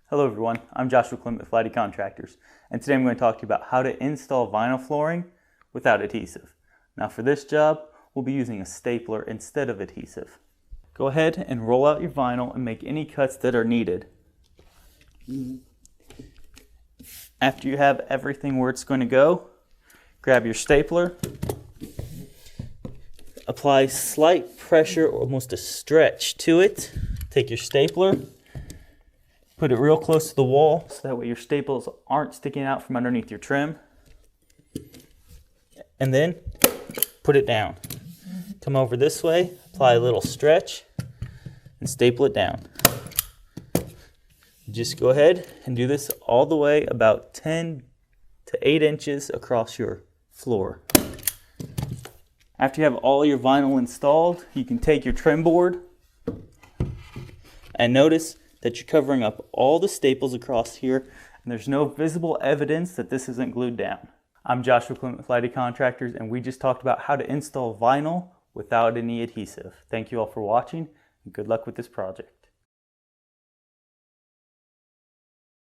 Hello everyone, I'm Joshua Clement with Lighty Contractors, and today I'm going to talk to you about how to install vinyl flooring without adhesive. Now for this job, we'll be using a stapler instead of adhesive. Go ahead and roll out your vinyl and make any cuts that are needed. After you have everything where it's going to go, grab your stapler, apply slight pressure, almost a stretch to it. Take your stapler, put it real close to the wall so that way your staples aren't sticking out from underneath your trim. And then put it down. Come over this way, apply a little stretch, and staple it down. Just go ahead and do this all the way about 10 to 8 inches across your floor. After you have all your vinyl installed, you can take your trim board and notice that you're covering up all the staples across here, and there's no visible evidence that this isn't glued down. I'm Joshua Clement with Lighty Contractors, and we just talked about how to install vinyl without any adhesive. Thank you all for watching, and good luck with this project.